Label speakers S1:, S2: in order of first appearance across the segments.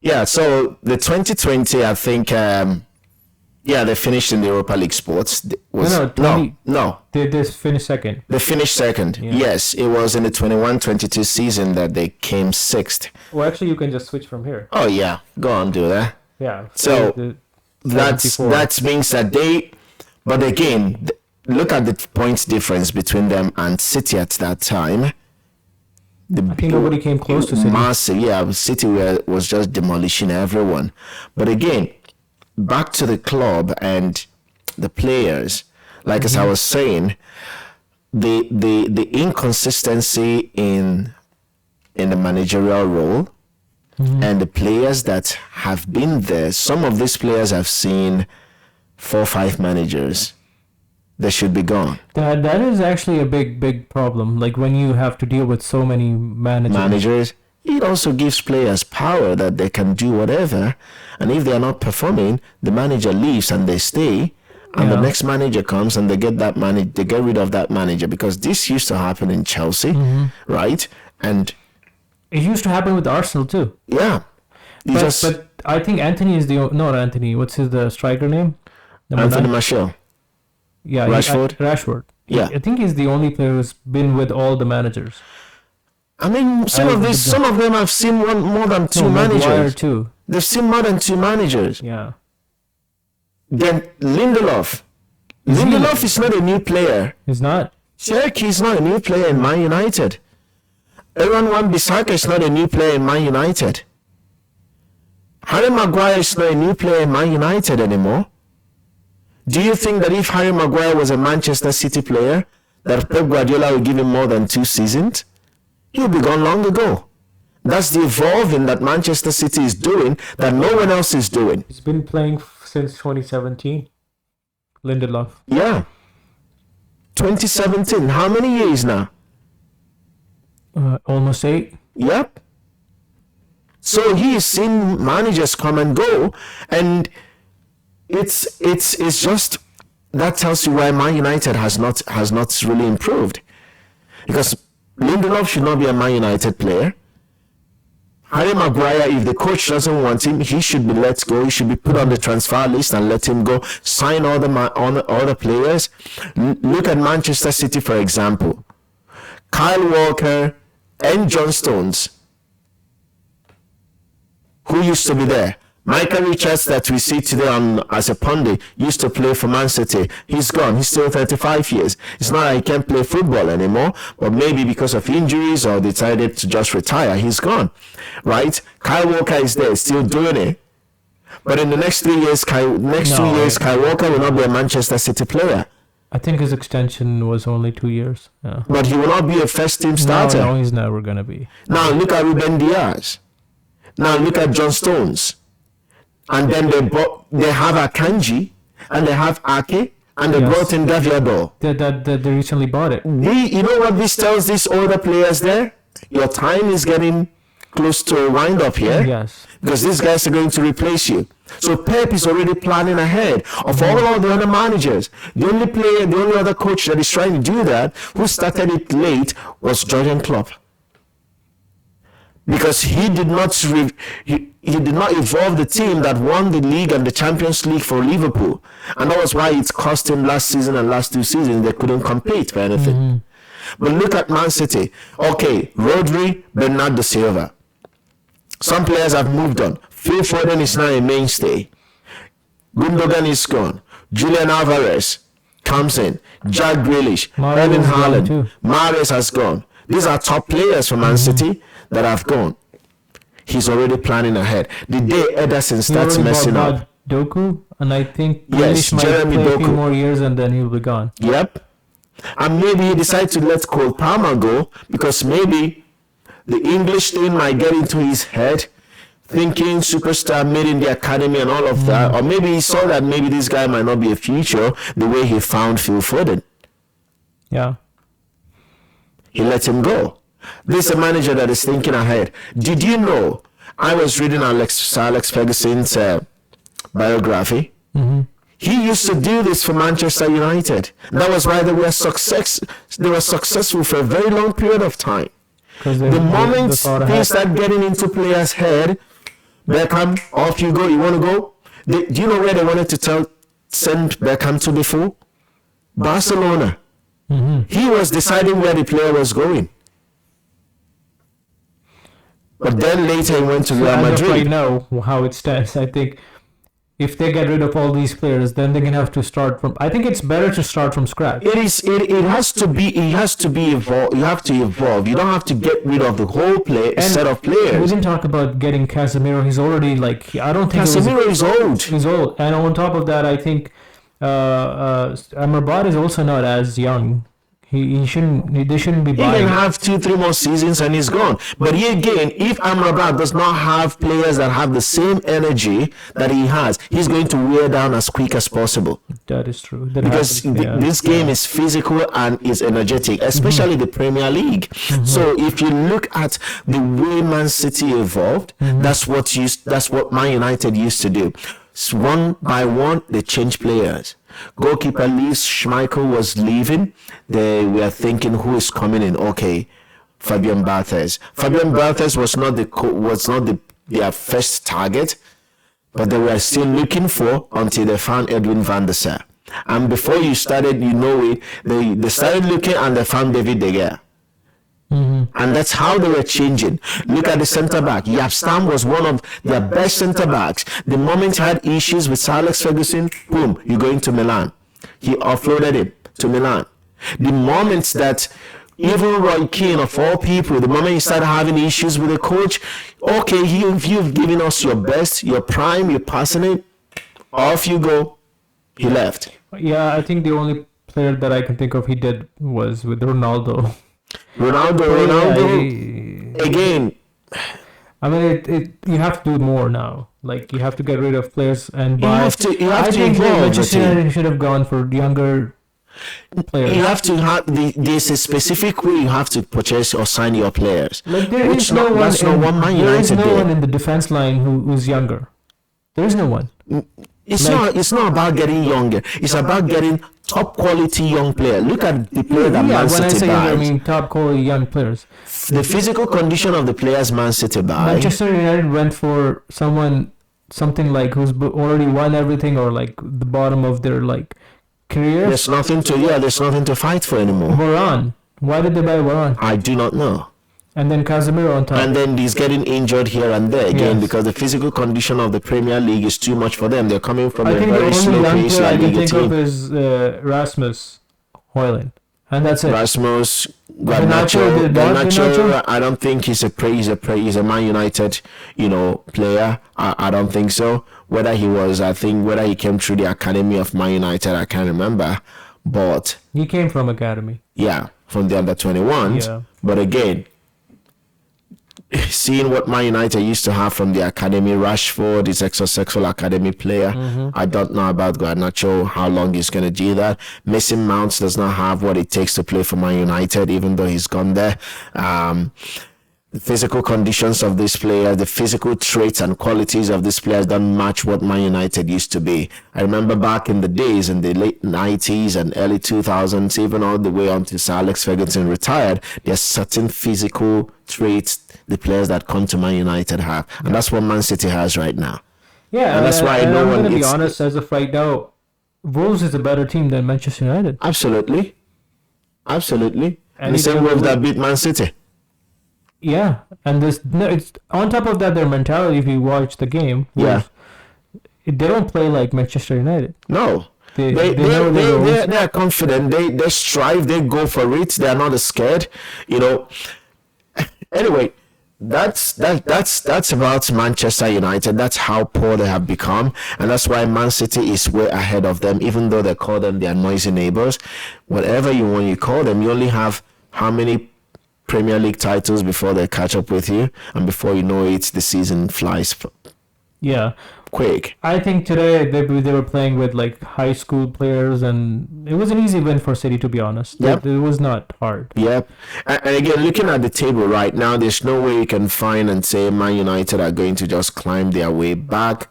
S1: Yeah, so the 2020, I think, they finished in the Europa League sports. No.
S2: They just finished second.
S1: They finished second. Yeah. Yes, it was in the 21-22 season that they came sixth.
S2: Well, actually, you can just switch from here.
S1: Oh, yeah. Go on, do that.
S2: Yeah.
S1: So that means that but again, look at the points difference between them and City at that time.
S2: I think nobody came close to City.
S1: Massive, yeah. City was just demolishing everyone. But again, back to the club and the players, like as I was saying, the inconsistency in the managerial role and the players that have been there. Some of these players have seen 4 or 5 managers. They should be gone.
S2: That is actually a big problem. Like when you have to deal with so many managers.
S1: It also gives players power that they can do whatever, and if they are not performing, the manager leaves and they stay, and the next manager comes and they get rid of that manager, because this used to happen in Chelsea, right? And
S2: it used to happen with Arsenal too.
S1: Yeah.
S2: But I think Anthony is not Anthony. What's the striker name?
S1: Anthony Martial.
S2: Yeah,
S1: Rashford.
S2: Yeah, I think he's the only player who's been with all the managers.
S1: I mean, some of them have seen more than 2 managers.
S2: Too.
S1: They've seen more than 2 managers.
S2: Yeah.
S1: Then Lindelof. Lindelof is not a new player.
S2: He's not.
S1: Check, he's not a new player in Man United. Aaron Wan-Bissaka is not a new player in Man United. Harry Maguire is not a new player in Man United anymore. Do you think that if Harry Maguire was a Manchester City player, that Pep Guardiola would give him more than 2 seasons? He'll be gone long ago. That's the evolving that Manchester City is doing that no one else is doing.
S2: He's been playing since 2017. Lindelof.
S1: Yeah. 2017. How many years now?
S2: Almost 8.
S1: Yep. So he's seen managers come and go, and it's just that tells you why Man United has not really improved, because Lindelof should not be a Man United player. Harry Maguire, if the coach doesn't want him, he should be let go. He should be put on the transfer list and let him go. Sign all the players. Look at Manchester City, for example. Kyle Walker and John Stones, who used to be there. Michael Richards, that we see today as a pundit, used to play for Man City. He's gone. He's still 35 years. It's not like he can't play football anymore, but maybe because of injuries or decided to just retire, he's gone. Right? Kyle Walker is there, still doing it. But in the next 2 years, Kyle Walker will not be a Manchester City player.
S2: I think his extension was only 2 years. Yeah.
S1: But he will not be a first-team starter.
S2: No, he's never going to be.
S1: Now look at Ruben Diaz. Now look at John Stones. And then they have Akanji, and they have Ake, and they brought in Gaviador.
S2: They recently bought it.
S1: You know what this tells these older players there? Your time is getting close to a wind up here.
S2: Yes.
S1: Because these guys are going to replace you. So Pep is already planning ahead of all the other managers. The only other coach that is trying to do that, who started it late, was Jurgen Klopp. Because he did not evolve the team that won the league and the Champions League for Liverpool, and that was why it cost him last season and last 2 seasons. They couldn't compete for anything. But look at Man City. Okay, Rodri, Bernardo Silva. Some players have moved on. Phil Foden is now a mainstay. Gundogan is gone. Julian Alvarez comes in. Jack Grealish, Erling Haaland, Mahrez has gone. These are top players for Man City that have gone. He's already planning ahead. The day Ederson starts messing up.
S2: Doku, and I think
S1: yes,
S2: might
S1: Jeremy
S2: play
S1: Doku.
S2: A few more years and then he'll be gone.
S1: Yep. And maybe he decides to let Cole Palmer go, because maybe the English thing might get into his head, thinking superstar made in the academy and all of that. Or maybe he saw that maybe this guy might not be a future the way he found Phil Foden.
S2: Yeah.
S1: He let him go. This is a manager that is thinking ahead. Did you know? I was reading Sir Alex Ferguson's biography. He used to do this for Manchester United. That was why they were successful for a very long period of time. The moment they start getting into players' head, Beckham, off you go. You want to go? Do you know where they wanted to send Beckham to before? Barcelona. He was deciding where the player was going. But then later he went to Real Madrid.
S2: Right now, how it stands, I think if they get rid of all these players, then they're gonna have to start from. I think it's better to start from scratch.
S1: It has to be evolved. You have to evolve. You don't have to get rid of the whole set of players.
S2: We didn't talk about getting Casemiro. He's already I don't think
S1: Casemiro is old.
S2: He's old, and on top of that, I think Amrabat is also not as young. They shouldn't be buying.
S1: He can have 2-3 more seasons and he's gone. But again, if Amrabat does not have players that have the same energy that he has, he's going to wear down as quick as possible.
S2: That is true.
S1: Because this game is physical and is energetic, especially the Premier League. So if you look at the way Man City evolved, that's what Man United used to do. So one by one, they change players. Goalkeeper leaves. Schmeichel was leaving. They were thinking, who is coming in? Okay, Fabian Barthez. Fabian Barthez was not their first target, but they were still looking for until they found Edwin van der Sar. And before you started, they started looking and they found David De Gea. And that's how they were changing. Look at the centre back. Jaap Stam was one of their best centre backs. The moment he had issues with Sir Alex Ferguson, boom, you're going to Milan. He offloaded him to Milan. The moment that even Roy Keane, of all people, the moment he started having issues with the coach, okay, you've given us your best, your prime, you're passing it, off you go. He left.
S2: Yeah, I think the only player that I can think of he did was with Ronaldo.
S1: Again.
S2: I mean, you have to do more now. Like, you have to get rid of players and buy.
S1: I think
S2: Manchester United should have gone for younger players.
S1: You have to have there's a specific way you have to purchase or sign your players.
S2: Like, that's not one in the defense line who's younger. There is no one.
S1: It's not about getting younger. It's about getting top quality young player. Look at the player that Man City buys.
S2: When I say younger, I mean top quality young players.
S1: The physical condition of the players Man City buy.
S2: Manchester United went for something like who's already won everything or like the bottom of their career.
S1: There's nothing to fight for anymore.
S2: Varane. Why did they buy Varane?
S1: I do not know.
S2: And then Casemiro on top.
S1: And then he's getting injured here and there again because the physical condition of the Premier League is too much for them. They're coming from a very slow pace.
S2: I can think of is Rasmus Højlund. And that's it.
S1: Rasmus Garnacho. I don't think he's a Man United, player. I don't think so. Whether he came through the academy of Man United, I can't remember. But
S2: he came from academy.
S1: Yeah, from the under 21s. Yeah. But again, seeing what Man United used to have from the academy, Rashford is a successful academy player. I don't know about Garnacho, how long he's going to do that. Mason Mount does not have what it takes to play for Man United, even though he's gone there. The physical conditions of this player, the physical traits and qualities of this players don't match what Man United used to be. I remember back in the days, in the late 90s and early 2000s, even all the way until Sir Alex Ferguson retired, there's certain physical traits the players that come to Man United have. And that's what Man City has right now.
S2: Yeah, and that's why I'm going to be honest, as of right now, Wolves is a better team than Manchester United.
S1: Absolutely. And the same Wolves that beat Man City.
S2: Yeah, and it's on top of that, their mentality, if you watch the game, they don't play like Manchester United.
S1: No. They're confident, they strive, they go for it, they're not scared, Anyway, that's about Manchester United. That's how poor they have become, and that's why Man City is way ahead of them, even though they call them their noisy neighbors. Whatever you want, you call them. You only have how many Premier League titles before they catch up with you, and before you know it, the season flies quick.
S2: I think today they were playing with high school players, and it was an easy win for City, to be honest. It was not hard.
S1: Yep. And again, looking at the table right now, there's no way you can find and say Man United are going to just climb their way back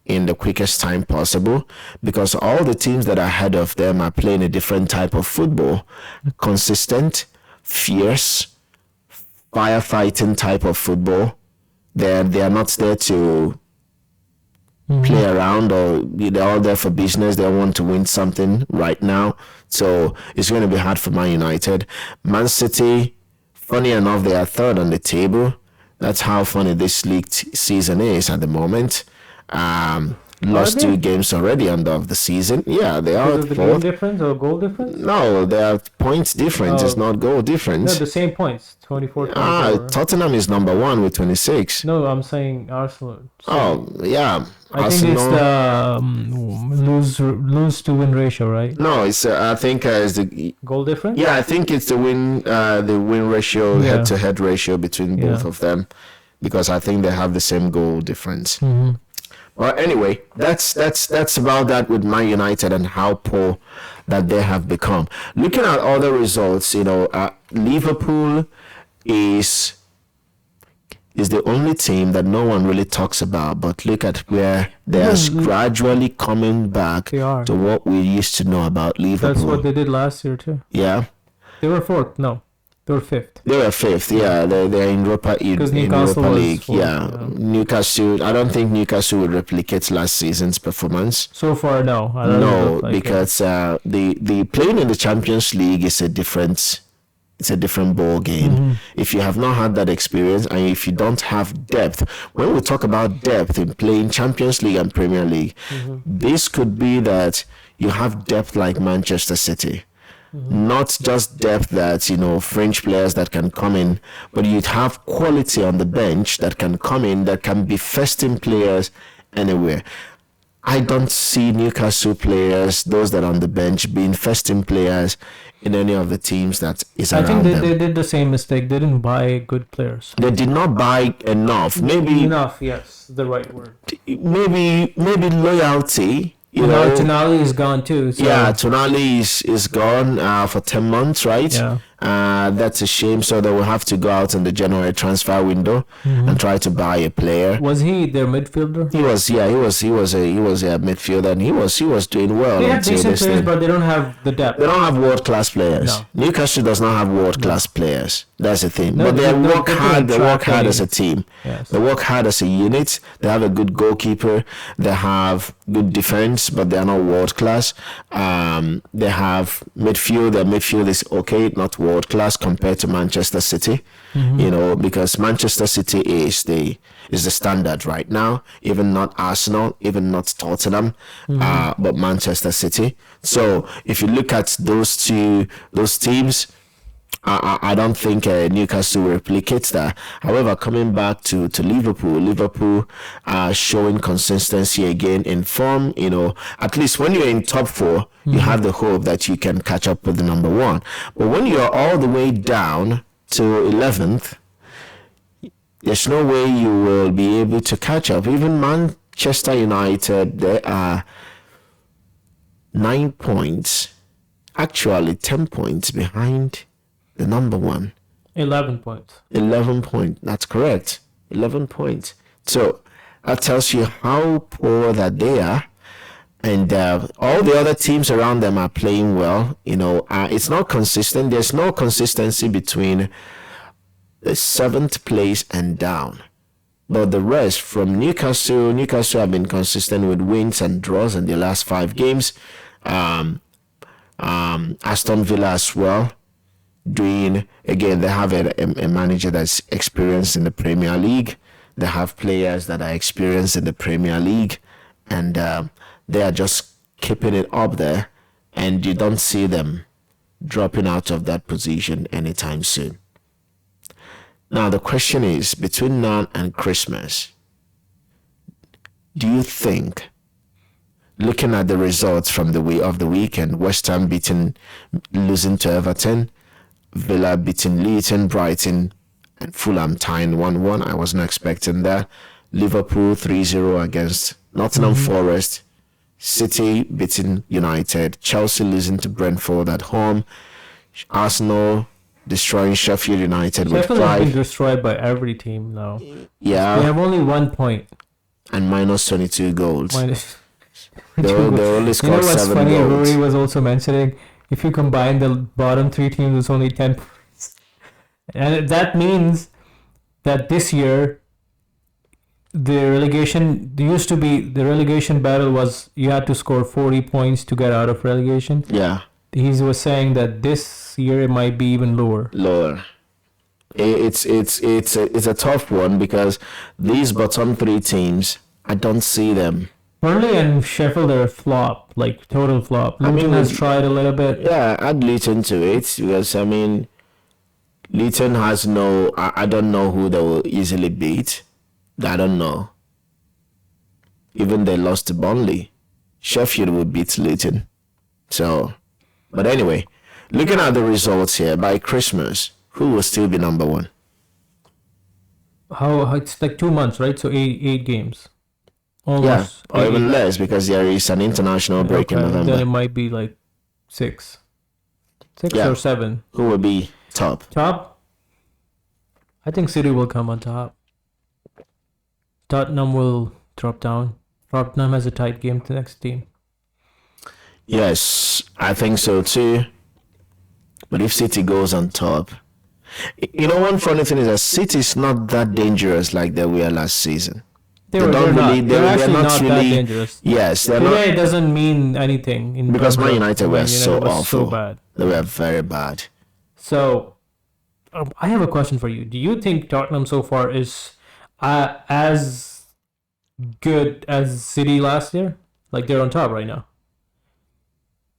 S1: in the quickest time possible, because all the teams that are ahead of them are playing a different type of football. Consistent, fierce, firefighting type of football, They are not there to play around, or they're all there for business. They want to win something right now. So it's going to be hard for Man United. Man City, funny enough, they are third on the table. That's how funny this league season is at the moment. Lost 2 games already end of the season. Yeah, they are
S2: Because of the game
S1: fourth.
S2: difference or goal difference?
S1: No, they are points difference. It's not goal
S2: No,
S1: difference.
S2: the same points. 24, 24.
S1: Tottenham is number 1 with 26.
S2: No, I'm saying Arsenal.
S1: Oh, yeah.
S2: I think it's the lose to win ratio, right?
S1: No, it's I think it's the
S2: Goal difference?
S1: yeah, I think it's the win ratio,
S2: Yeah.
S1: head to head ratio between both
S2: Yeah.
S1: of them, because I think they have the same goal difference.
S2: Mm-hmm.
S1: Well, anyway, that's about that with Man United and how poor that they have become. Looking at other results, Liverpool is the only team that no one really talks about, but look at where they are gradually coming back
S2: They are.
S1: to what we used to know about Liverpool.
S2: That's what they did last year too.
S1: Yeah,
S2: They were fourth. No, they were fifth.
S1: they were fifth. Yeah, they're in Europa
S2: Newcastle was
S1: League.
S2: fourth,
S1: Yeah,
S2: yeah.
S1: Newcastle. I don't think Newcastle would replicate last season's performance.
S2: So far, no. I don't
S1: No,
S2: look like
S1: because the playing in the Champions League is a different ball game. If you have not had that experience, and if you don't have depth, when we talk about depth in playing Champions League and Premier League, this could be that you have depth like Manchester City. Not just depth that, French players that can come in, but you'd have quality on the bench that can come in, that can be first team players anywhere. I don't see Newcastle players, those that are on the bench, being first team players in any of the teams that is
S2: I
S1: around
S2: think
S1: them.
S2: they did the same mistake. They didn't buy good players.
S1: They did not buy enough. Maybe
S2: Yes, the right word.
S1: maybe loyalty.
S2: Tonali is gone too. So.
S1: Yeah, Tonali is gone for 10 months, right?
S2: Yeah.
S1: That's a shame. So they will have to go out in the January transfer window and try to buy a player.
S2: Was he their midfielder?
S1: He was a midfielder, and he was doing well.
S2: They have
S1: until
S2: decent
S1: this
S2: players,
S1: thing.
S2: but they don't have the depth.
S1: They don't have world-class players.
S2: No.
S1: Newcastle does not have world-class players. That's the thing.
S2: No,
S1: but they work
S2: they
S1: hard. They work hard
S2: tracking.
S1: as a team.
S2: Yes.
S1: They work hard as a unit. They have a good goalkeeper. They have good defense, but they are not world-class. They have midfield. Their midfield is okay, not world-class compared to Manchester City. Because Manchester City is the standard right now. Even not Arsenal, even not Tottenham, but Manchester City. So if you look at those teams, I don't think Newcastle replicates that. However, coming back to Liverpool showing consistency again in form. At least when you're in top 4, you have the hope that you can catch up with the number 1. But when you're all the way down to 11th, there's no way you will be able to catch up. Even Manchester United, they are 9 points, actually 10 points behind the number 1.
S2: 11 points.
S1: 11 points. That's correct. 11 points. So that tells you how poor that they are. And all the other teams around them are playing well. It's not consistent. There's no consistency between the 7th place and down. But the rest, from Newcastle have been consistent with wins and draws in the last 5 games. Aston Villa as well. They have a manager that's experienced in the Premier League. They have players that are experienced in the Premier League, and they are just keeping it up there, and you don't see them dropping out of that position anytime soon. Now the question is, between now and Christmas, do you think, looking at the results from the weekend, West Ham losing to Everton, Villa beating Luton, Brighton, and Fulham tying 1-1. I wasn't expecting that. Liverpool 3-0 against Nottingham Forest. City beating United. Chelsea losing to Brentford at home. Arsenal destroying Sheffield United with
S2: Sheffield has been
S1: 5.
S2: destroyed by every team now.
S1: Yeah.
S2: They have only 1 point.
S1: And minus 22 goals.
S2: They
S1: only scored 7
S2: funny?
S1: goals.
S2: Rory was also mentioning, if you combine the bottom 3 teams, it's only 10 points. And that means that this year, the relegation used to be the relegation battle was you had to score 40 points to get out of relegation.
S1: Yeah.
S2: He was saying that this year it might be even lower.
S1: Lower. It's a tough one because these bottom three teams, I don't see them.
S2: Burnley and Sheffield are a flop, like total flop. Luton has tried a little bit.
S1: Yeah, add Luton to it because I mean, Luton has no. I don't know who they will easily beat. I don't know. Even they lost to Burnley. Sheffield will beat Luton. So, but anyway, looking at the results here, by Christmas, who will still be number one?
S2: How it's like 2 months, right? So eight games. Almost.
S1: Yeah, or even less because there is an international break in November.
S2: Then it might be like 6 or 7.
S1: Who will be top?
S2: Top? I think City will come on top. Tottenham will drop down. Tottenham has a tight game to the next team.
S1: Yes, I think so too. But if City goes on top, you know, one funny thing is that City is not that dangerous like they were last season.
S2: They're actually not that dangerous.
S1: Yes, they're
S2: today
S1: not.
S2: It doesn't mean anything
S1: Because Man United were so awful.
S2: So bad.
S1: They were very bad.
S2: So, I have a question for you. Do you think Tottenham so far is as good as City last year? Like they're on top right now?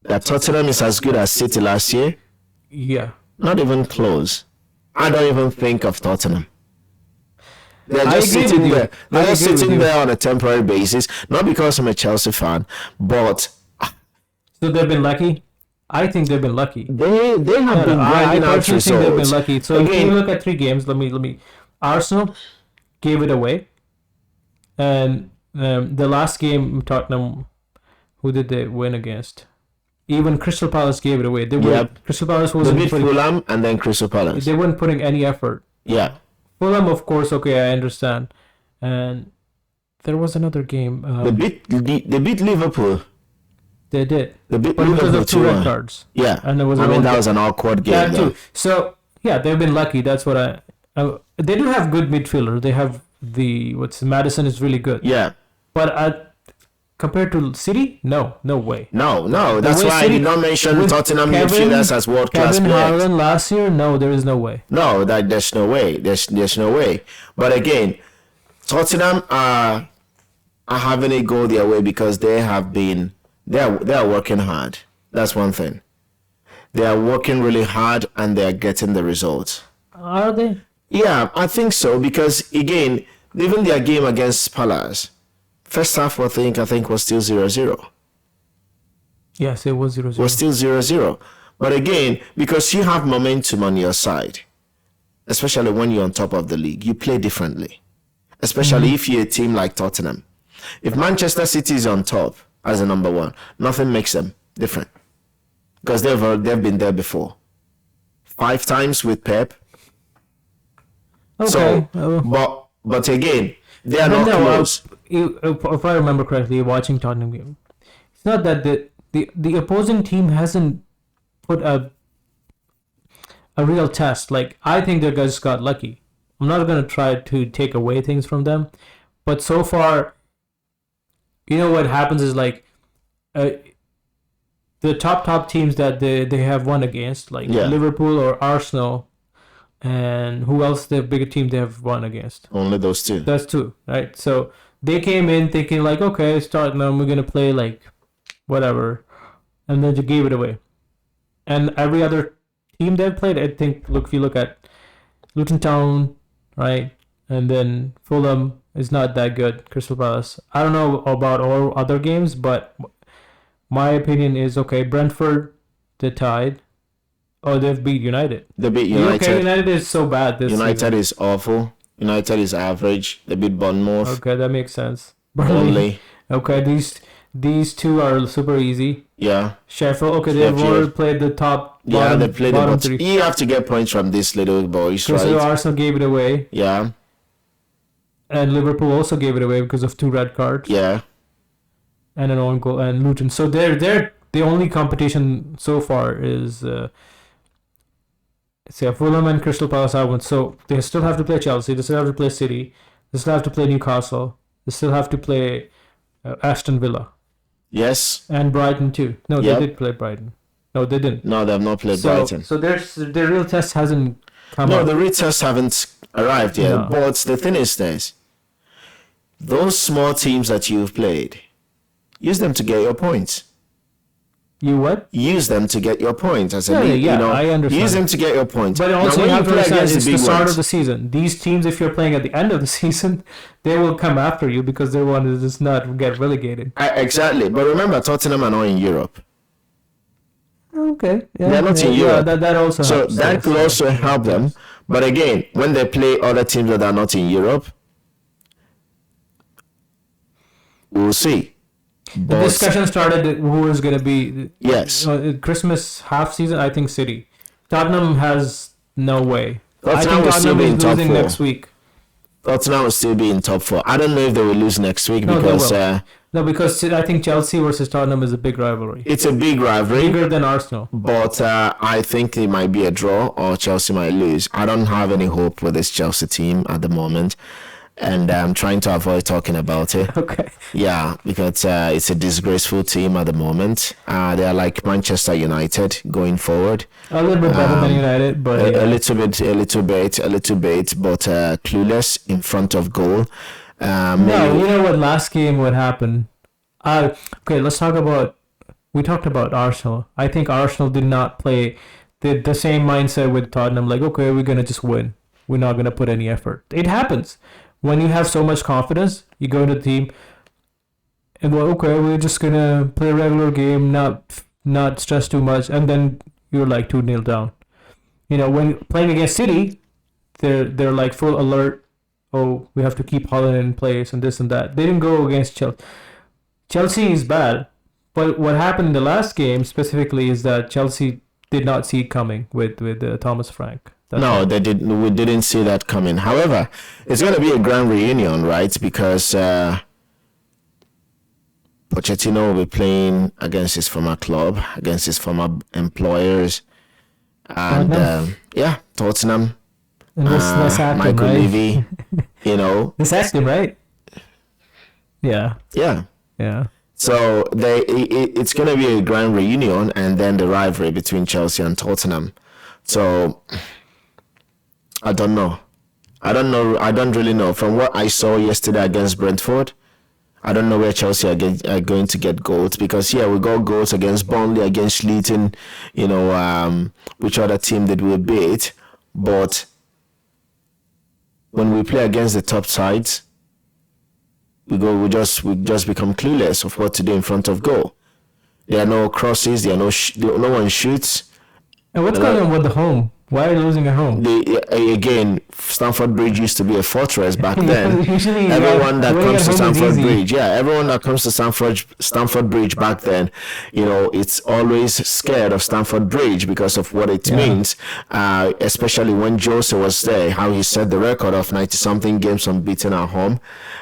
S1: That Tottenham is as good as City last year?
S2: Yeah.
S1: Not even close. I don't even think of Tottenham. They're just
S2: sitting there.
S1: They're just sitting there on a temporary basis. Not because I'm a Chelsea fan, but
S2: so they've been lucky. I think they've been lucky.
S1: They have been grinding out results.
S2: I think they've been lucky. So again, if you look at 3 games, let me. Arsenal gave it away, and the last game Tottenham, who did they win against? Even Crystal Palace gave it away. Crystal Palace wasn't.
S1: They beat Fulham and then Crystal Palace.
S2: They weren't putting any effort.
S1: Yeah.
S2: Fulham, of course, okay, I understand. And there was another game.
S1: They beat Liverpool.
S2: They did.
S1: They beat
S2: but
S1: Liverpool
S2: because of 2 red cards.
S1: Yeah.
S2: And there was
S1: that was an awkward game.
S2: That too. So yeah, they've been lucky. That's what they do have good midfielder. They have Madison is really good.
S1: Yeah.
S2: But compared to City, no way.
S1: No. That's why
S2: City,
S1: I did not mention Tottenham midfielders as world-class players.
S2: Kevin Haaland last year, no, there is no way.
S1: No, there's no way. There's no way. But again, Tottenham are having it go their way because they are working hard. That's one thing. They are working really hard and they are getting the results.
S2: Are they?
S1: Yeah, I think so because again, even their game against Palace, first half I think was still 0-0.
S2: Yes, it was 0-0.
S1: Was still 0-0. But again, because you have momentum on your side, especially when you're on top of the league, you play differently. Especially if you're a team like Tottenham. If Manchester City is on top as a number 1, nothing makes them different. Because they've been there before. 5 times with Pep.
S2: Okay.
S1: So, but again, they are not close.
S2: If I remember correctly, watching Tottenham game, it's not that the opposing team hasn't put a real test. Like I think their guys got lucky. I'm not gonna try to take away things from them, but so far, you know what happens is like, the top teams that they have won against, like Liverpool or Arsenal. And who else the bigger team they have won against?
S1: Only those 2.
S2: That's 2, right? So they came in thinking like, okay, starting now we're gonna play like whatever, and then they gave it away. And every other team they've played, I think, if you look at Luton Town, right, and then Fulham is not that good. Crystal Palace. I don't know about all other games, but my opinion is okay. Brentford, they tied. Oh, they've beat United.
S1: They beat United.
S2: Okay, United is so bad this
S1: United
S2: season.
S1: is awful. United is average. They beat Bournemouth.
S2: Okay, that makes sense.
S1: Burnley.
S2: Okay, these 2 are super easy.
S1: Yeah.
S2: Sheffield. Okay, they've already played the top.
S1: Yeah, they played
S2: bottom
S1: the
S2: 3.
S1: You have to get points from these little boys,
S2: right?
S1: right?
S2: Arsenal gave it away.
S1: Yeah.
S2: And Liverpool also gave it away because of 2 red cards.
S1: Yeah.
S2: And an own goal, and Luton. So they're the only competition so far is. Fulham and Crystal Palace have won, so they still have to play Chelsea. They still have to play City. They still have to play Newcastle. They still have to play Aston Villa
S1: Yes.
S2: and Brighton too. No,
S1: Yep.
S2: they did play Brighton. No, they didn't.
S1: No, they have not played Brighton.
S2: So their real test hasn't come
S1: No,
S2: up.
S1: the retests haven't arrived yet.
S2: No.
S1: But the thing is this. Those small teams that you've played, use them to get your points.
S2: You what?
S1: Use them to get your points. As a
S2: Yeah,
S1: league,
S2: yeah,
S1: you know,
S2: I understand.
S1: use them to get your points.
S2: But also
S1: now,
S2: you
S1: when
S2: have to
S1: play
S2: understand
S1: against
S2: it's
S1: the
S2: the
S1: big
S2: start
S1: ones,
S2: of the season. These teams, if you're playing at the end of the season, they will come after you because they want to just not get relegated.
S1: Exactly. But remember, Tottenham are not in Europe.
S2: Okay. Yeah,
S1: They're not in Europe.
S2: That also
S1: So
S2: helps.
S1: that could also help them. But again, when they play other teams that are not in Europe, we'll see.
S2: The
S1: But
S2: discussion started who is going to be
S1: yes,
S2: Christmas half season. I think City. Tottenham has no way. I
S1: Tottenham
S2: think
S1: will still
S2: Tottenham
S1: be
S2: is
S1: in top
S2: losing
S1: 4.
S2: next week.
S1: Tottenham will still be in top 4. I don't know if they will lose next week
S2: No, they
S1: because
S2: will. No, because I think Chelsea versus Tottenham is a big rivalry.
S1: it's a big rivalry.
S2: Bigger than Arsenal.
S1: But I think it might be a draw or Chelsea might lose. I don't have any hope with this Chelsea team at the moment. And I'm trying to avoid talking about it.
S2: Okay.
S1: Yeah, because it's a disgraceful team at the moment. They are like Manchester United going forward.
S2: A little bit better than United, but
S1: A little bit, but clueless in front of goal.
S2: no, you know what? Last game, what happened? Okay, let's talk about. We talked about Arsenal. I think Arsenal did not play the same mindset with Tottenham. Like, okay, we're gonna just win. We're not gonna put any effort. It happens when you have so much confidence. You go into the team, and well, okay, we're just gonna play a regular game, not stress too much, and then you're like 2-0 down. You know, when playing against City, they're like full alert. Oh, we have to keep Holland in place and this and that. They didn't go against Chelsea. Chelsea is bad, but what happened in the last game specifically is that Chelsea did not see it coming with Thomas Frank.
S1: No, they didn't. We didn't see that coming. However, it's going to be a grand reunion, right? Because Pochettino will be playing against his former club, against his former employers, and Tottenham.
S2: And let's act him,
S1: Michael
S2: right?
S1: Levy, you know.
S2: Let's ask him, right? Yeah.
S1: Yeah.
S2: Yeah.
S1: So it's going to be a grand reunion, and then the rivalry between Chelsea and Tottenham. So I don't know. I don't really know. From what I saw yesterday against Brentford, I don't know where Chelsea are going to get goals, because we got goals against Burnley, against Luton, you know, which other team did we beat? But when we play against the top sides, we just become clueless of what to do in front of goal. There are no crosses. There are no one shoots.
S2: And what's going on with the home? Why are you losing at home?
S1: Again, Stamford Bridge used to be a fortress back then.
S2: Usually,
S1: everyone that comes to Stamford
S2: easy.
S1: Bridge, everyone that comes to Stamford Bridge back then, you know, it's always scared of Stamford Bridge because of what it means. Especially when Jose was there, how he set the record of 90-something games unbeaten at home.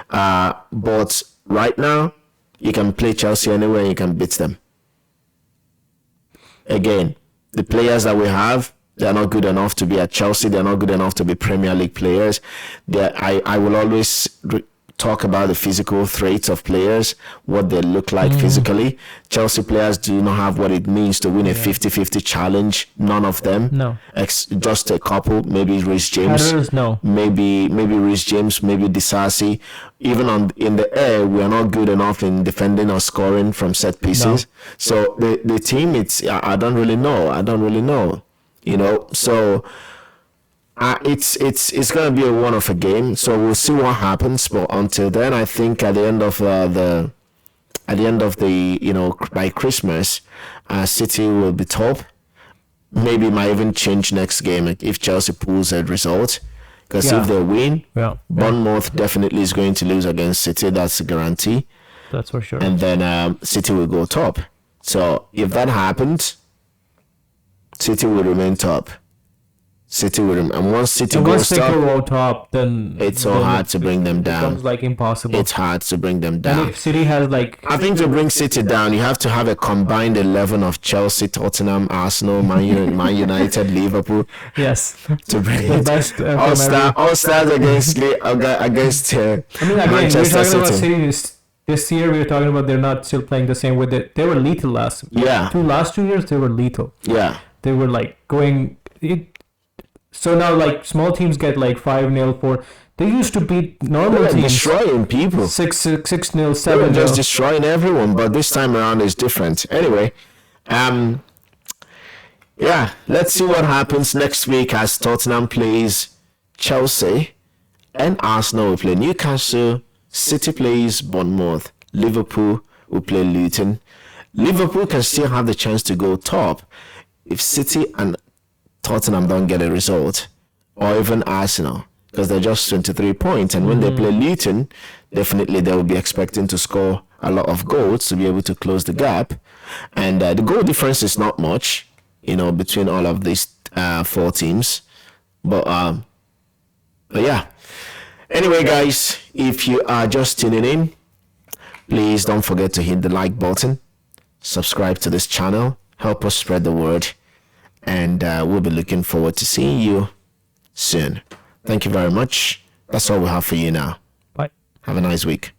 S1: But right now, you can play Chelsea anywhere and you can beat them. Again, the players that we have, they're not good enough to be at Chelsea. They're not good enough to be Premier League players. I will always talk about the physical traits of players, what they look like physically. Chelsea players do not have what it means to win a 50-50 challenge. None of them.
S2: No.
S1: Just a couple. Maybe Reece James.
S2: Headers, no.
S1: Maybe Reece James. Maybe Disasi. Even in the air, we are not good enough in defending or scoring from set pieces.
S2: No.
S1: So the team, I don't really know. You know, so it's gonna be a one of a game. So we'll see what happens. But until then, I think at the end of the you know, by Christmas, City will be top. Maybe it might even change next game if Chelsea pulls a result. Because if they win, Bournemouth definitely is going to lose against City. That's a guarantee.
S2: That's for sure.
S1: And then City will go top. So if that happens, City will remain top. City will, and once City
S2: And once
S1: goes
S2: they
S1: top,
S2: go out top, then
S1: it's so
S2: then
S1: hard to bring them
S2: it becomes
S1: down.
S2: like impossible.
S1: It's hard to bring them
S2: And
S1: down.
S2: if City has like
S1: I think to bring City down, you have to have a combined 11 of Chelsea, Tottenham, Arsenal, Man United, Liverpool
S2: yes,
S1: to bring
S2: the
S1: it.
S2: best
S1: All stars against against
S2: I mean, again,
S1: Manchester
S2: we're talking about
S1: City.
S2: City this year. We're talking about they're not still playing the same with it. They were lethal last.
S1: Yeah.
S2: Last 2 years they were lethal.
S1: Yeah.
S2: They were like going. So now like small teams get like 5-0 4. They used to beat normal
S1: They're
S2: teams
S1: destroying people.
S2: 6-0
S1: They were
S2: 7-0.
S1: just destroying everyone, but this time around is different. Anyway, yeah, let's see what happens next week as Tottenham plays Chelsea and Arsenal will play Newcastle, City plays Bournemouth, Liverpool will play Luton. Liverpool can still have the chance to go top if City and Tottenham don't get a result, or even Arsenal, because they're just 23 points, and when they play Luton, definitely they will be expecting to score a lot of goals to be able to close the gap, and the goal difference is not much, between all of these 4 teams, but yeah. Anyway, guys, if you are just tuning in, please don't forget to hit the like button, subscribe to this channel, help us spread the word, and we'll be looking forward to seeing you soon. Thank you very much. That's all we have for you now.
S2: Bye.
S1: Have a nice week.